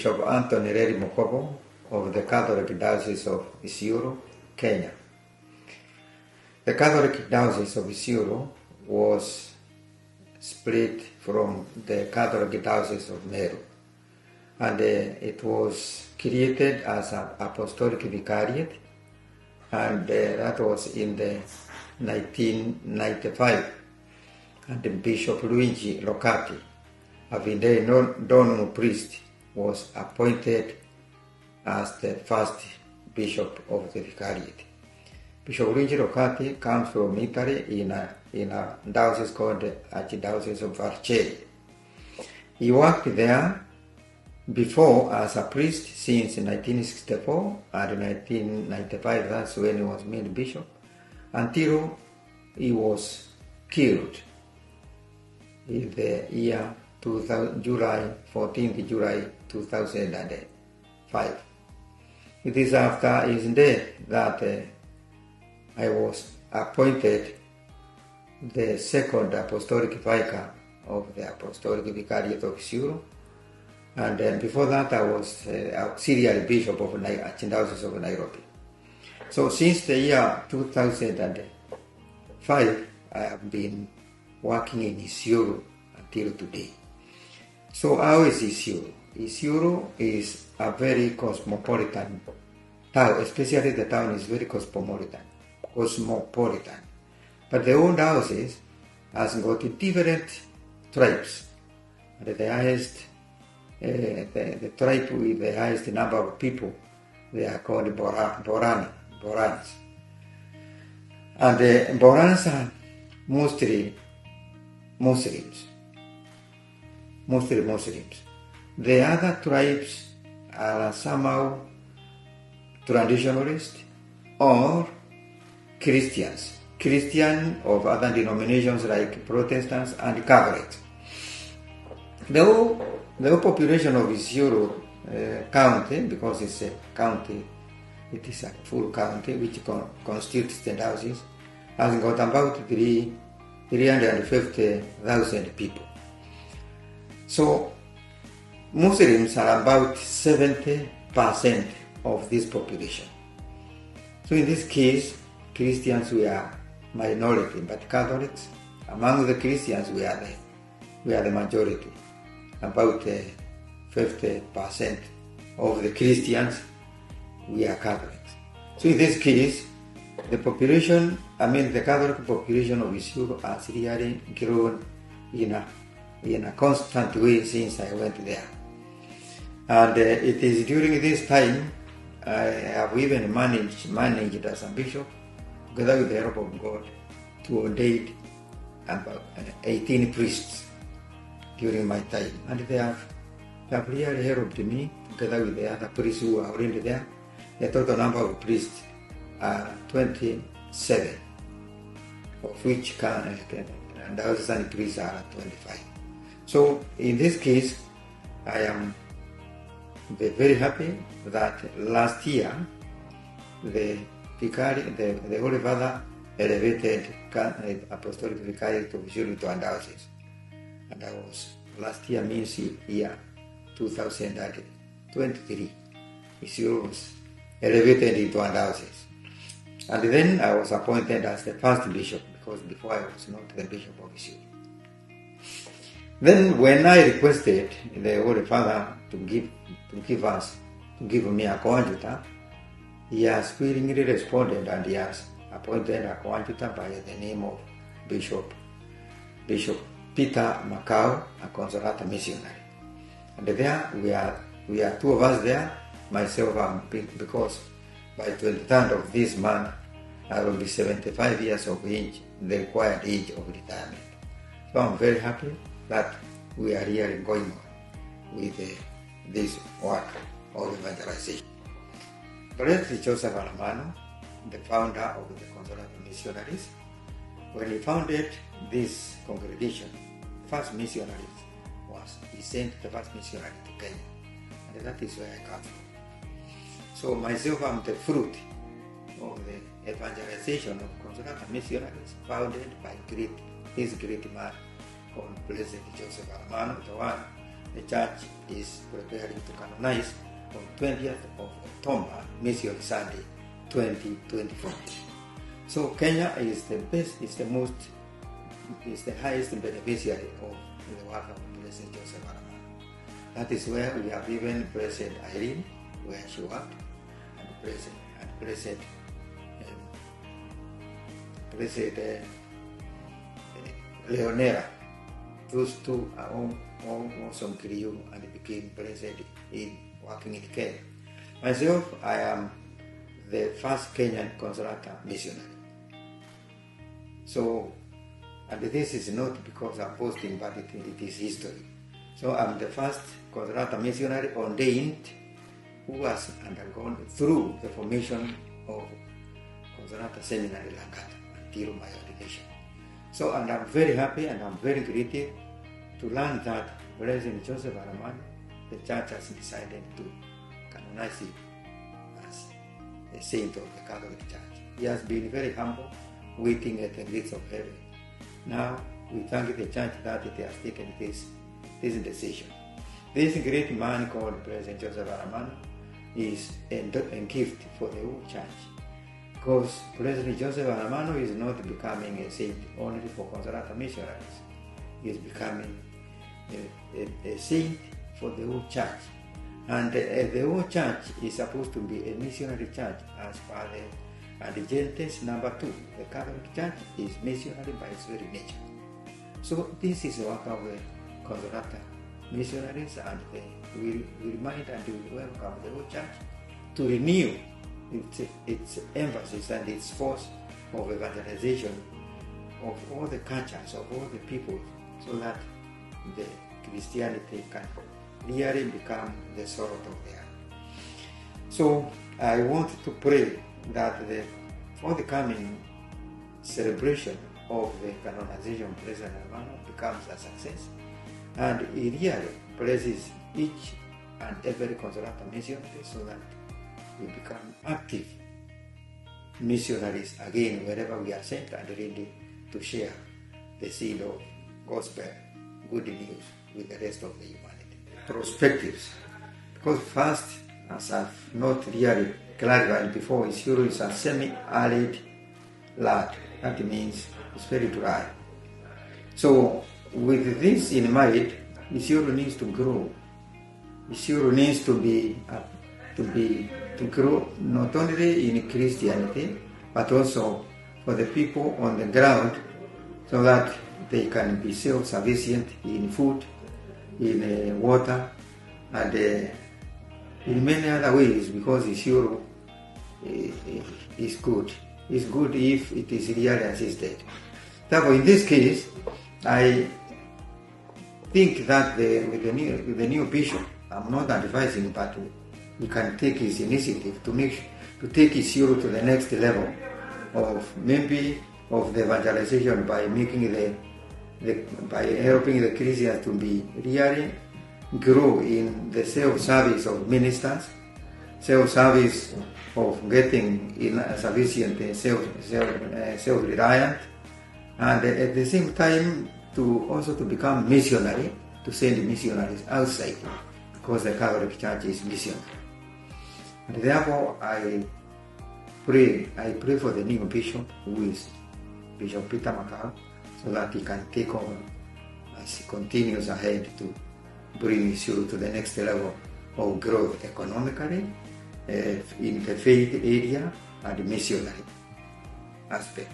Bishop Anthony Ireri Mukobo of the Catholic Diocese of Isiolo, Kenya. The Catholic Diocese of Isiolo was split from the Catholic Diocese of Meru, and it was created as an apostolic vicariate, and that was in the 1995. And Bishop Luigi Locati, a Vindeidonum priest, was appointed as the first bishop of the vicariate. Bishop Luigi Locati comes from Italy in a diocese called the Archdiocese of Vercelli. He worked there before as a priest since 1964 and 1995, that's when he was made bishop, until he was killed in the year 14th July 2005. It is after his death that I was appointed the second apostolic vicar of the apostolic vicariate of Isiolo, and then before that I was auxiliary bishop of Archdiocese of Nairobi. So since the year 2005, I have been working in Isiolo until today. So how is Isiolo? Isiolo is a very cosmopolitan town, especially the town is very cosmopolitan. But the old diocese has got different tribes. And the highest, the tribe with the highest number of people, they are called Borans. And the Borans are mostly Muslims. The other tribes are somehow traditionalist or Christian of other denominations like Protestants and Catholics. The whole population of Isiolo county, because it's a county, it is a full county which constitutes the diocese, has got about 350,000 people. So Muslims are about 70% of this population. So in this case, Christians we are minority, but Catholics, among the Christians we are the majority. About 50% of the Christians we are Catholics. So in this case, the Catholic population of Isiolo has really grown in a constant way since I went there. And it is during this time I have even managed as a bishop, together with the help of God, to ordain about 18 priests during my time. And they have really helped me, together with the other priests who are already there. The total number of priests are 27, of which diocesan priests are 25. So in this case, I am very happy that last year the Holy Father elevated Apostolic Vicariate of Isiolo to a diocese. And that was last year, means year 2023. Isiolo was elevated into a diocese. And then I was appointed as the first bishop, because before I was not the bishop of Isiolo. Then when I requested the Holy Father to give me a coadjutor, he has willingly responded, and he has appointed a coadjutor by the name of Bishop Peter Macau, a consolata missionary. And there we are two of us there, myself, because by 23rd of this month I will be 75 years of age, the required age of retirement. So I'm very happy that we are really going on with this work of evangelization. Blessed Joseph Alamano, the founder of the Consolata Missionaries, when he founded this congregation, he sent the first missionary to Kenya, and that is where I come from. So myself, I'm the fruit of the evangelization of Consolata Missionaries, founded by this great man called Blessed Joseph Alamano, the church is preparing to canonize on 20th of October, Mission Sunday 2024. So Kenya is the best, is the highest beneficiary of the work of Blessed Joseph Aramano. That is where we have even Blessed Irene, where she worked, and Blessed Leonera. Those two are all also grew and became blessed in working in Kenya. Myself, I am the first Kenyan Consolata missionary. So, and this is not because I'm boasting, but it is history. So I'm the first Consolata missionary ordained who has undergone through the formation of Consolata Seminary Langata until my ordination. So, and I'm very happy and I'm very grateful to learn that Blessed Joseph Aramano, the church has decided to canonize him as a saint of the Catholic Church. He has been very humble, waiting at the gates of heaven. Now, we thank the church that it has taken this decision. This great man called Blessed Joseph Aramano is a gift for the whole church. Because Blessed Joseph Aramano is not becoming a saint only for Consolata missionaries. He is becoming a saint for the whole church. And the whole church is supposed to be a missionary church as per the Gentes number 2. The Catholic Church is missionary by its very nature. So this is the work of the Consolata missionaries, and we remind and we welcome the whole church to renew its emphasis and its force of evangelization of all the cultures, of all the people, so that the Christianity can really become the salt of the earth. So I want to pray that the forthcoming celebration of the canonization of Blessed Aramano becomes a success, and it really blesses each and every Consolata missionary, so that we become active missionaries again wherever we are sent, and ready to share the seed of gospel, good news with the rest of the humanity. Perspectives. Because first, as I've not really clarified before, Isiolo is a semi-arid land. That means it's very dry. So with this in mind, Isiolo needs to grow. Isiolo needs to grow not only in Christianity, but also for the people on the ground, so that they can be self-sufficient in food, in water, and in many other ways, because Isiolo is good. It's good if it is really assisted. Therefore, in this case, I think that with the new bishop, I'm not advising, but we can take his initiative to take Isiolo to the next level of maybe of the evangelization by making by helping the Christians to be really grow in the self-service of ministers, self-service of getting sufficient self-reliant, and at the same time to become missionary, to send missionaries outside, because the Catholic Church is missionary. And therefore, I pray for the new bishop, who is Bishop Peter Makau, so that he can take over as he continues ahead to bring Isiolo to the next level of growth economically, in the faith area and missionary aspect.